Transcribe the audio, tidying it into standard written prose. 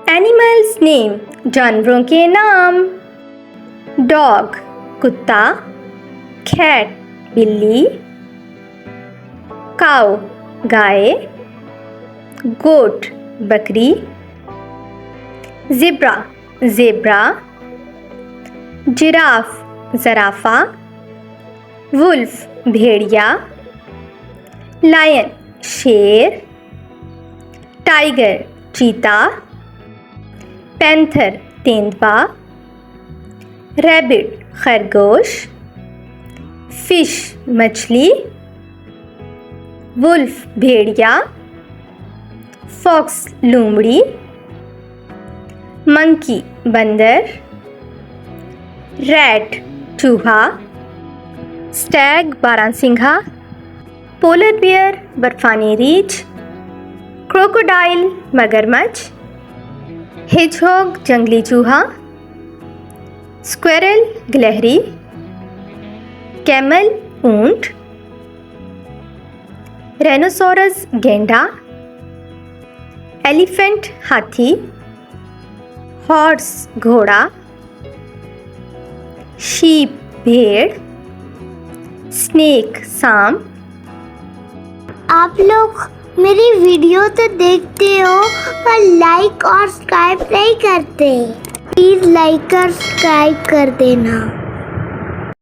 Animals name, जानवरों के नाम. Dog, कुत्ता. Cat, बिल्ली. Cow, गाय. Goat, बकरी. Zebra, zebra. Giraffe, ज़राफ़ा. Wolf, भेड़िया. Lion, शेर. Tiger, चीता. Panther, तेंदुआ. Rabbit, खरगोश. Fish, मछली. Wolf, भेड़िया. Fox, लोमड़ी. Monkey, बंदर. Rat, चूहा. Stag, बारहसिंघा. Polar bear, बर्फानी रीछ. Crocodile, मगरमच्छ. Hedgehog, जंगली चूहा. Squirrel, गिलहरी. Camel, ऊंट. Rhinoceros, गैंडा. Elephant, हाथी. Horse, घोड़ा. Sheep, भेड़. Snake, सांप. आप लोग मेरी वीडियो तो देखते हो पर लाइक और सब्सक्राइब नहीं करते. प्लीज लाइक और सब्सक्राइब कर देना.